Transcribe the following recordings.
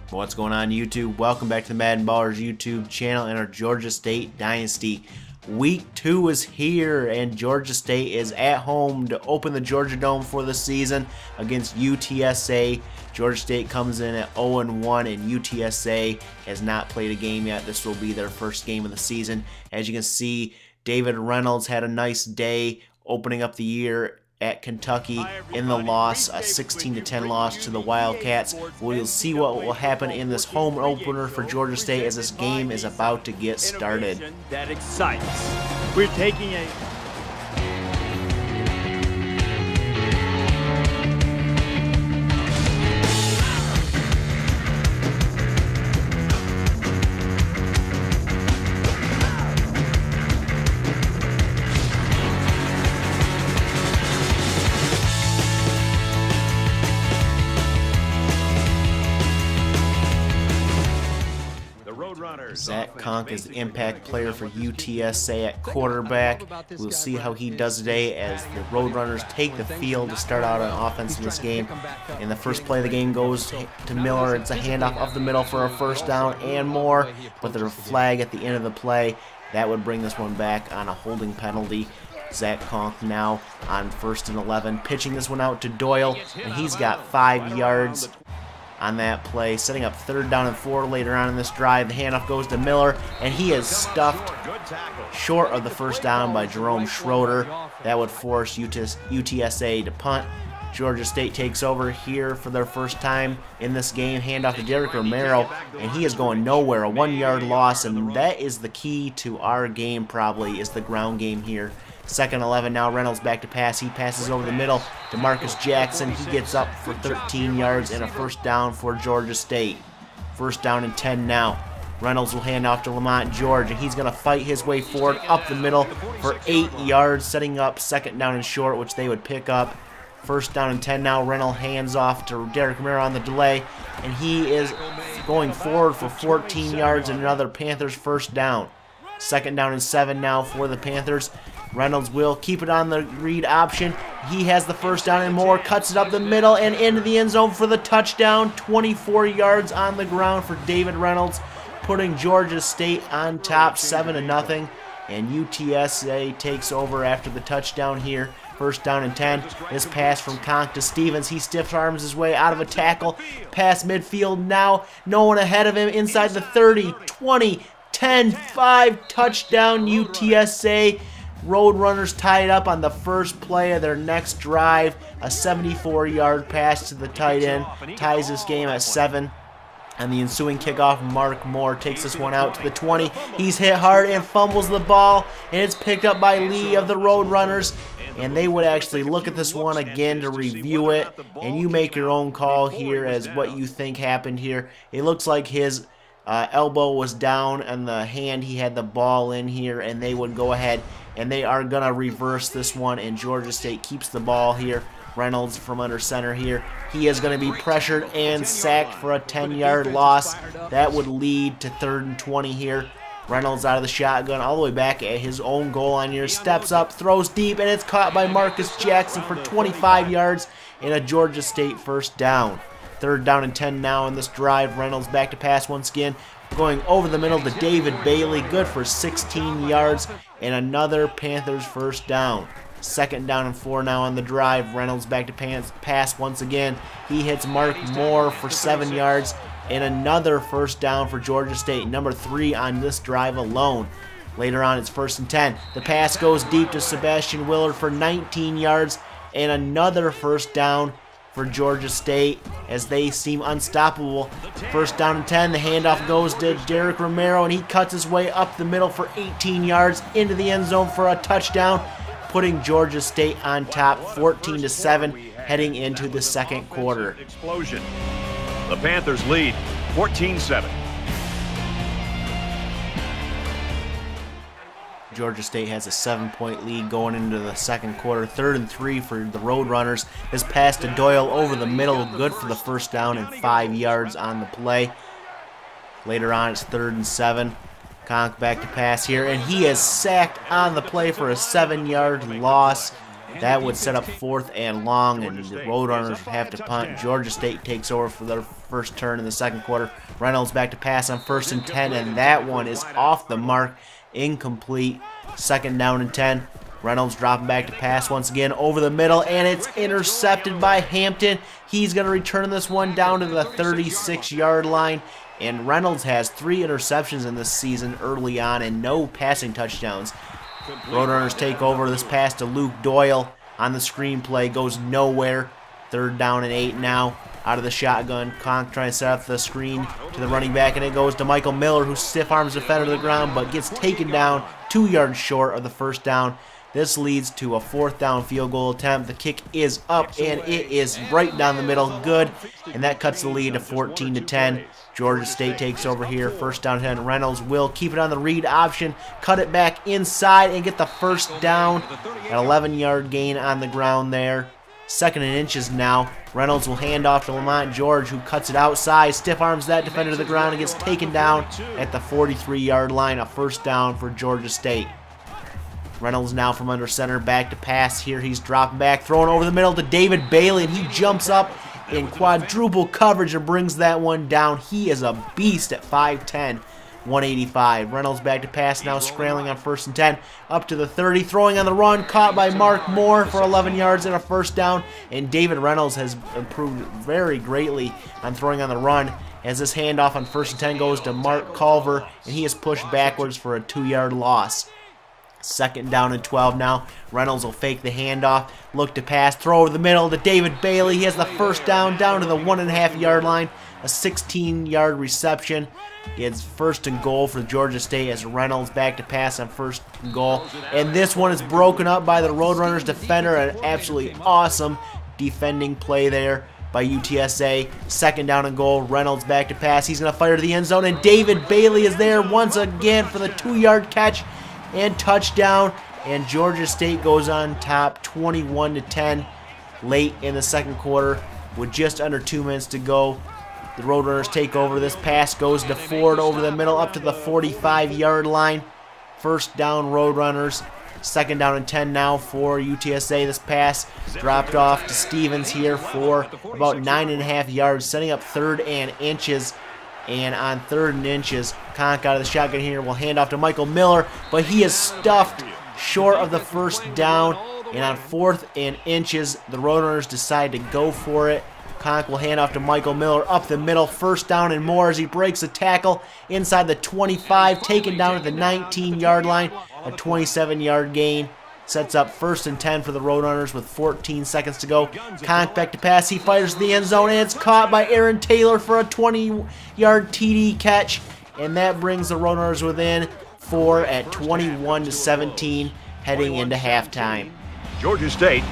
What's going on, YouTube? Welcome back to the MaddenBallerz YouTube channel and our Georgia State Dynasty. Week 2 is here and Georgia State is at home to open the Georgia Dome for the season against UTSA. Georgia State comes in at 0-1 and UTSA has not played a game yet. This will be their first game of the season. As you can see, David Reynolds had a nice day opening up the year at Kentucky in the loss, a 16-10 loss to the Wildcats. We'll see what will happen in this home opener for Georgia State as this game is about to get started. That excites. We're taking a Zach Conk is the impact player for UTSA at quarterback. We'll see how he does today as the Roadrunners take the field to start out on offense in this game. And the first play of the game goes to Miller. It's a handoff up the middle for a first down and more, but there's a flag at the end of the play. That would bring this one back on a holding penalty. Zach Conk now on 1st and 11, pitching this one out to Doyle, and he's got 5 yards on that play, setting up 3rd down and 4 later on in this drive. The handoff goes to Miller, and he is stuffed short of the first down by Jerome Schroeder. That would force UTSA to punt. Georgia State takes over here for their first time in this game. Handoff to Derek Romero, and he is going nowhere. A 1-yard loss, and that is the key to our game probably, is the ground game here. 2nd and 11 now, Reynolds back to pass. He passes over the middle to Marcus Jackson. He gets up for 13 yards and a first down for Georgia State. 1st down and 10 now. Reynolds will hand off to Lamont George, and he's going to fight his way forward up the middle for 8 yards, setting up 2nd down and short, which they would pick up. 1st down and 10 now. Reynolds hands off to Derek Romero on the delay, and he is going forward for 14 yards and another Panthers first down. 2nd down and 7 now for the Panthers. Reynolds will keep it on the read option. He has the first down and more, cuts it up the middle and into the end zone for the touchdown. 24 yards on the ground for David Reynolds, putting Georgia State on top 7-0. And UTSA takes over after the touchdown here. 1st down and 10. This pass from Conk to Stevens. He stiff arms his way out of a tackle. Past midfield now. No one ahead of him inside the 30, 20, 10, 5. Touchdown UTSA. Roadrunners tied up on the first play of their next drive. A 74-yard pass to the tight end ties this game at 7. And the ensuing kickoff, Mark Moore takes this one out to the 20. He's hit hard and fumbles the ball, and it's picked up by Lee of the Roadrunners. And they would actually look at this one again to review it, and you make your own call here as what you think happened here. It looks like his elbow was down and the hand he had the ball in here, and they would go ahead and they are going to reverse this one, and Georgia State keeps the ball here. Reynolds from under center here. He is going to be pressured and sacked for a 10-yard loss. That would lead to 3rd and 20 here. Reynolds out of the shotgun all the way back at his own goal line here. Steps up, throws deep, and it's caught by Marcus Jackson for 25 yards and a Georgia State first down. 3rd down and 10 now in this drive. Reynolds back to pass once again, going over the middle to David Bailey, good for 16 yards and another Panthers first down. 2nd down and 4 now on the drive. Reynolds back to pass once again. He hits Mark Moore for 7 yards and another first down for Georgia State, number 3 on this drive alone. Later on, it's 1st and 10. The pass goes deep to Sebastian Willard for 19 yards and another first down for Georgia State as they seem unstoppable. 1st down and 10. The handoff goes to Derek Romero, and he cuts his way up the middle for 18 yards into the end zone for a touchdown, putting Georgia State on top 14-7 heading into the 2nd quarter. Explosion. The Panthers lead 14-7. Georgia State has a 7-point lead going into the 2nd quarter. 3rd and 3 for the Roadrunners. This pass to Doyle over the middle, good for the first down and 5 yards on the play. Later on, it's 3rd and 7. Conk back to pass here, and he is sacked on the play for a 7-yard loss. That would set up 4th and long, and the Roadrunners would have to punt. Georgia State takes over for their first turn in the second quarter. Reynolds back to pass on 1st and 10, and that one is off the mark, incomplete. 2nd down and 10. Reynolds dropping back to pass once again over the middle, and it's intercepted by Hampton. He's going to return this one down to the 36-yard line. And Reynolds has 3 interceptions in this season early on and no passing touchdowns. Roadrunners take over. This pass to Luke Doyle on the screenplay goes nowhere. 3rd down and 8 now. Out of the shotgun. Conk trying to set up the screen to the running back, and it goes to Michael Miller, who stiff arms the defender to the ground but gets taken down 2 yards short of the 1st down. This leads to a 4th down field goal attempt. The kick is up, and it is right down the middle. Good. And that cuts the lead to 14-10. Georgia State takes over here. 1st down 10. Reynolds will keep it on the read option, cut it back inside, and get the 1st down. An 11-yard gain on the ground there. 2nd and inches now. Reynolds will hand off to Lamont George, who cuts it outside, stiff arms that defender to the ground, and gets taken down at the 43-yard line. A 1st down for Georgia State. Reynolds now from under center, back to pass here. He's dropping back, throwing over the middle to David Bailey, and he jumps up in quadruple coverage and brings that one down. He is a beast at 5'10", 185. Reynolds back to pass now, scrambling on 1st and 10, up to the 30, throwing on the run, caught by Mark Moore for 11 yards and a 1st down. And David Reynolds has improved very greatly on throwing on the run, as this handoff on 1st and 10 goes to Mark Culver, and he is pushed backwards for a 2-yard loss. 2nd down and 12 now. Reynolds will fake the handoff, look to pass, throw over the middle to David Bailey. He has the 1st down to the 1.5-yard line. A 16-yard reception. It's 1st and goal for Georgia State as Reynolds back to pass on 1st and goal. And this one is broken up by the Roadrunners defender. An absolutely awesome defending play there by UTSA. 2nd down and goal. Reynolds back to pass. He's going to fire to the end zone, and David Bailey is there once again for the 2-yard catch and touchdown, and Georgia State goes on top 21-10 late in the second quarter with just under 2 minutes to go. The Roadrunners take over. This pass goes to Ford over the middle up to the 45-yard line. 1st down Roadrunners. 2nd down and 10 now for UTSA. This pass dropped off to Stevens here for about 9.5 yards, setting up 3rd and inches. And on 3rd and inches, Conk out of the shotgun here will hand off to Michael Miller, but he is stuffed short of the 1st down. And on 4th and inches, the Roadrunners decide to go for it. Conk will hand off to Michael Miller up the middle, 1st down and more as he breaks a tackle inside the 25, taken down at the 19-yard line, a 27-yard gain. Sets up 1st and 10 for the Roadrunners with 14 seconds to go. Conk back to pass. He fires to the end zone, and it's caught by Aaron Taylor for a 20-yard TD catch. And that brings the Roadrunners within 4 at 21-17 heading into halftime. Georgia State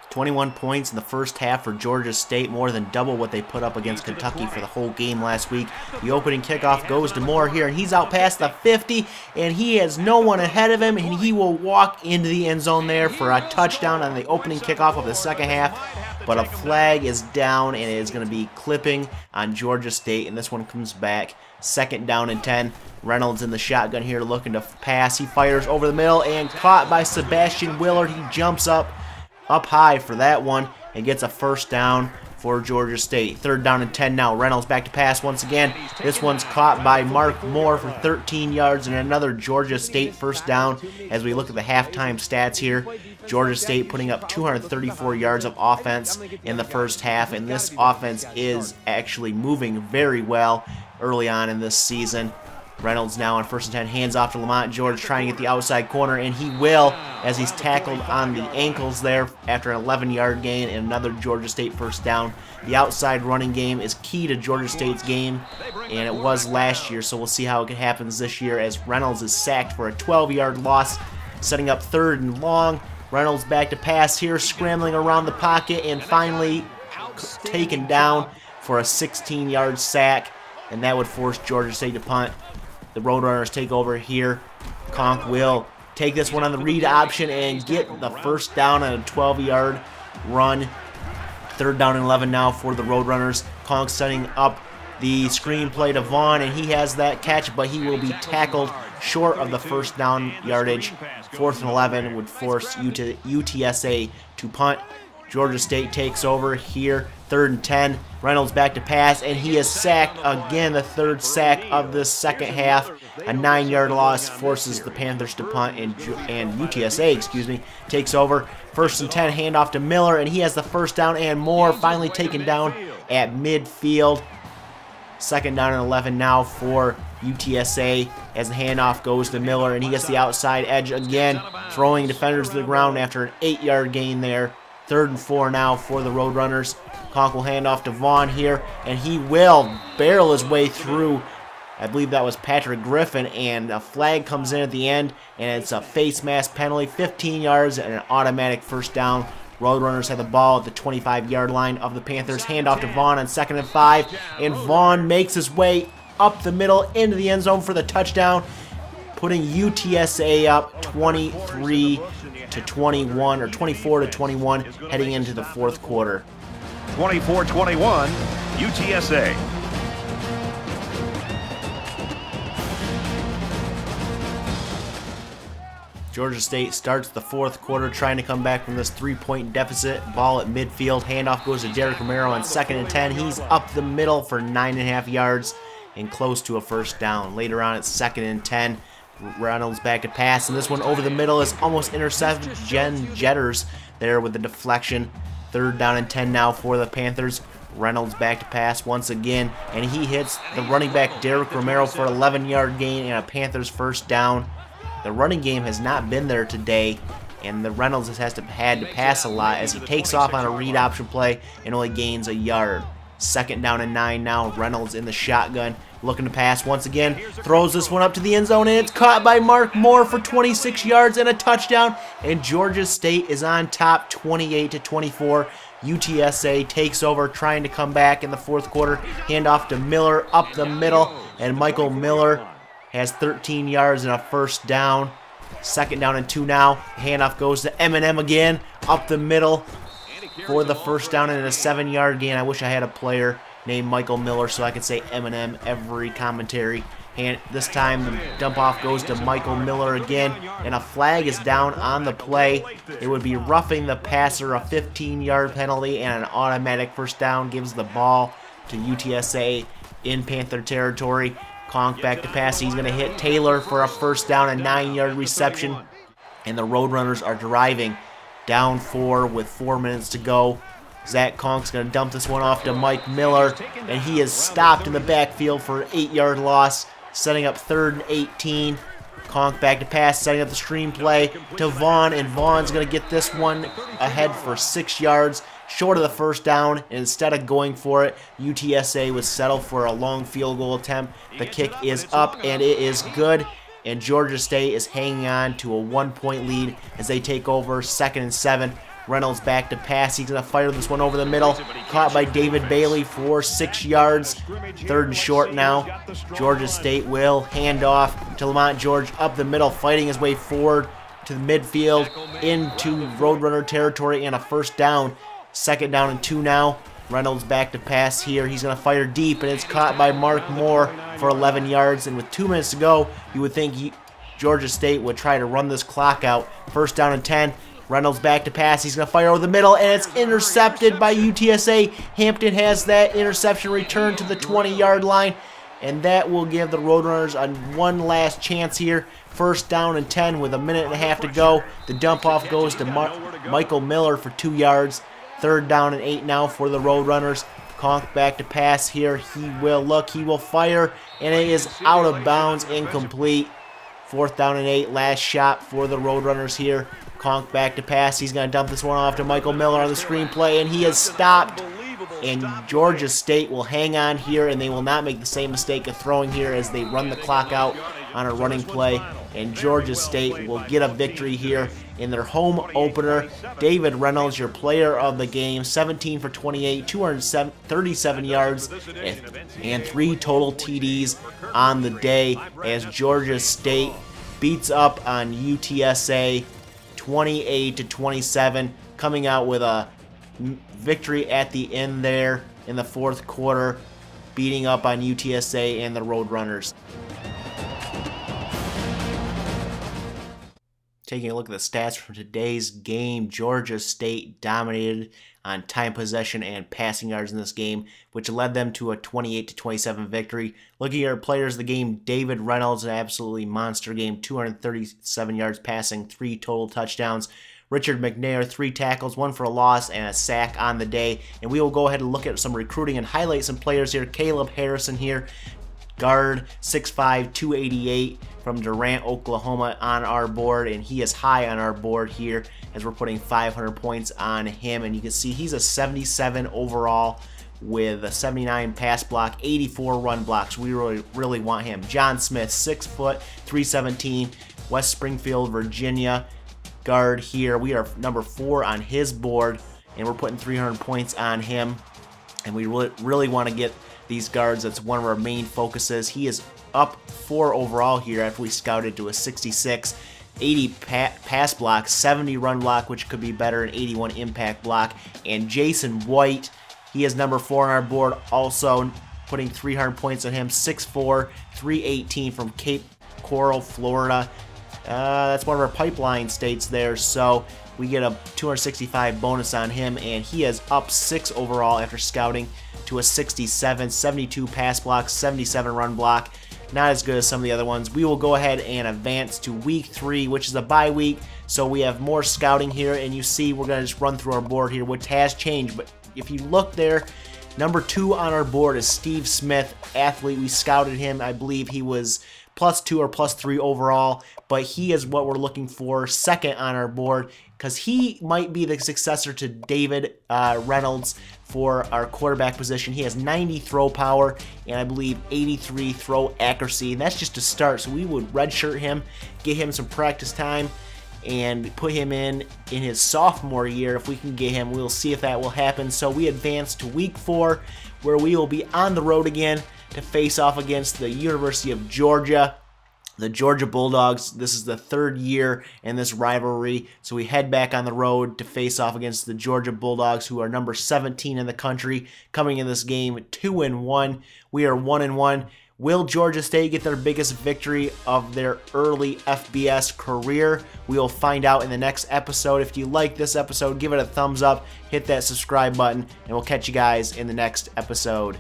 21 points in the first half for Georgia State, more than double what they put up against Kentucky for the whole game last week. The opening kickoff goes to Moore here, and he's out past the 50, and he has no one ahead of him, and he will walk into the end zone there for a touchdown on the opening kickoff of the second half. But a flag is down, and it is going to be clipping on Georgia State, and this one comes back. 2nd down and 10. Reynolds in the shotgun here looking to pass. He fires over the middle and caught by Sebastian Willard. He jumps up high for that one and gets a 1st down for Georgia State. 3rd down and 10 now. Reynolds back to pass once again. This one's caught by Mark Moore for 13 yards and another Georgia State 1st down. As we look at the halftime stats here, Georgia State putting up 234 yards of offense in the first half, and this offense is actually moving very well early on in this season. Reynolds now on 1st and 10, hands off to Lamont George, trying to get the outside corner, and he will, as he's tackled on the ankles there after an 11-yard gain and another Georgia State 1st down. The outside running game is key to Georgia State's game, and it was last year, so we'll see how it happens this year as Reynolds is sacked for a 12-yard loss, setting up 3rd and long. Reynolds back to pass here, scrambling around the pocket, and finally taken down for a 16-yard sack, and that would force Georgia State to punt. The Roadrunners take over here. Conk will take this one on the read option and get the 1st down on a 12-yard run. 3rd down and 11 now for the Roadrunners. Conk setting up the screenplay to Vaughn, and he has that catch, but he will be tackled short of the first down yardage. 4th and 11 would force UTSA to punt. Georgia State takes over here. 3rd and 10. Reynolds back to pass, and he is sacked again, the 3rd sack of the second half. A 9-yard loss forces the Panthers to punt, and UTSA, takes over. 1st and 10, handoff to Miller, and he has the first down and more, finally taken down at midfield. 2nd down and 11 now for UTSA as the handoff goes to Miller, and he gets the outside edge again, throwing defenders to the ground after an 8-yard gain there. 3rd and 4 now for the Roadrunners. Conk will hand off to Vaughn here, and he will barrel his way through. I believe that was Patrick Griffin, and a flag comes in at the end, and it's a face mask penalty, 15 yards and an automatic first down. Roadrunners have the ball at the 25-yard line of the Panthers. Handoff to Vaughn on 2nd and 5, and Vaughn makes his way up the middle into the end zone for the touchdown, putting UTSA up 23-21 or 24-21 heading into the 4th quarter. 24-21, UTSA. Georgia State starts the 4th quarter trying to come back from this 3-point deficit. Ball at midfield. Handoff goes to Derek Romero on 2nd and 10. He's up the middle for 9.5 yards and close to a first down. Later on, it's 2nd and 10. Reynolds back to pass, and this one over the middle is almost intercepted. Jen Jetters there with the deflection. 3rd down and 10 now for the Panthers. Reynolds back to pass once again, and he hits the running back Derek Romero for an 11-yard gain and a Panthers first down. The running game has not been there today, and the Reynolds had to pass a lot as he takes off on a read option play and only gains a yard. 2nd down and 9 now. Reynolds in the shotgun, looking to pass once again. Throws this one up to the end zone, and it's caught by Mark Moore for 26 yards and a touchdown. And Georgia State is on top 28-24. UTSA takes over, trying to come back in the 4th quarter. Handoff to Miller up the middle, and Michael Miller has 13 yards and a first down. 2nd down and 2 now. Handoff goes to Eminem again, up the middle for the first down and a 7-yard gain. I wish I had a player named Michael Miller so I could say Eminem every commentary. And this time the dump off goes to Michael Miller again, and a flag is down on the play. It would be roughing the passer, a 15-yard penalty, and an automatic first down. Gives the ball to UTSA in Panther territory. Conk back to pass. He's going to hit Taylor for a first down, a 9-yard reception. And the Roadrunners are driving down 4 with 4 minutes to go. Zach Conk's going to dump this one off to Mike Miller, and he is stopped in the backfield for an 8-yard loss, setting up 3rd and 18. Conk back to pass, setting up the screenplay to Vaughn, and Vaughn's going to get this one ahead for 6 yards, short of the first down, and instead of going for it, UTSA would settle for a long field goal attempt. The kick is up, and it is good, and Georgia State is hanging on to a 1-point lead as they take over. 2nd and 7. Reynolds back to pass. He's going to fire this one over the middle. Caught by David Bailey for 6 yards. 3rd and short now. Georgia State will hand off to Lamont George up the middle, fighting his way forward to the midfield into Roadrunner territory and a first down. 2nd down and 2 now. Reynolds back to pass here. He's going to fire deep, and it's caught by Mark Moore for 11 yards. And with 2 minutes to go, you would think Georgia State would try to run this clock out. 1st down and 10. Reynolds back to pass. He's going to fire over the middle, and it's intercepted by UTSA. Hampton has that interception returned to the 20-yard line, and that will give the Roadrunners one last chance here. 1st down and 10 with a minute and a half to go. The dump off goes to Michael Miller for 2 yards. 3rd down and 8 now for the Roadrunners. Conk back to pass here. He will look. He will fire, and it is out of bounds, incomplete. 4th down and 8. Last shot for the Roadrunners here. Conk back to pass. He's going to dump this one off to Michael Miller on the screenplay, and he is stopped. And Georgia State will hang on here, and they will not make the same mistake of throwing here as they run the clock out on a running play. And Georgia State will get a victory here in their home opener. David Reynolds, your player of the game, 17 for 28, 237 yards, and 3 total TDs on the day as Georgia State beats up on UTSA 28-27, coming out with a victory at the end there in the 4th quarter. beating up on UTSA and the Roadrunners. Taking a look at the stats from today's game, Georgia State dominated on time possession and passing yards in this game, which led them to a 28-27 victory. Looking at our players of the game, David Reynolds, an absolutely monster game, 237 yards passing, 3 total touchdowns. Richard McNair, 3 tackles, 1 for a loss, and a sack on the day. And we will go ahead and look at some recruiting and highlight some players here. Caleb Harrison here, guard, 6'5", 288 from Durant, Oklahoma on our board, and he is high on our board here as we're putting 500 points on him. And you can see he's a 77 overall with a 79 pass block, 84 run blocks. We really want him. John Smith, 6 foot, 317, West Springfield, Virginia, guard here. We are number 4 on his board, and we're putting 300 points on him. And we really want to get these guards. That's one of our main focuses. He is up 4 overall here after we scouted to a 66, 80 pass block, 70 run block, which could be better, and 81 impact block. And Jason White, he is number 4 on our board, also putting 300 points on him, 6'4", 318 from Cape Coral, Florida. That's one of our pipeline states there, so we get a 265 bonus on him, and he is up 6 overall after scouting to a 67, 72 pass block, 77 run block. Not as good as some of the other ones. We will go ahead and advance to week 3, which is a bye week, so we have more scouting here, and you see we're going to just run through our board here, which has changed. But if you look there, number 2 on our board is Steve Smith, athlete. We scouted him. I believe he was +2 or +3 overall, but he is what we're looking for, 2nd on our board, because he might be the successor to David Reynolds for our quarterback position. He has 90 throw power and I believe 83 throw accuracy, and that's just to start. So we would redshirt him, get him some practice time, and put him in his sophomore year. If we can get him, we'll see if that will happen. So we advance to week 4, where we will be on the road again to face off against the University of Georgia, the Georgia Bulldogs. This is the 3rd year in this rivalry, so we head back on the road to face off against the Georgia Bulldogs, who are number 17 in the country, coming in this game 2-1. We are 1-1. Will Georgia State get their biggest victory of their early FBS career? We will find out in the next episode. If you like this episode, give it a thumbs up, hit that subscribe button, and we'll catch you guys in the next episode.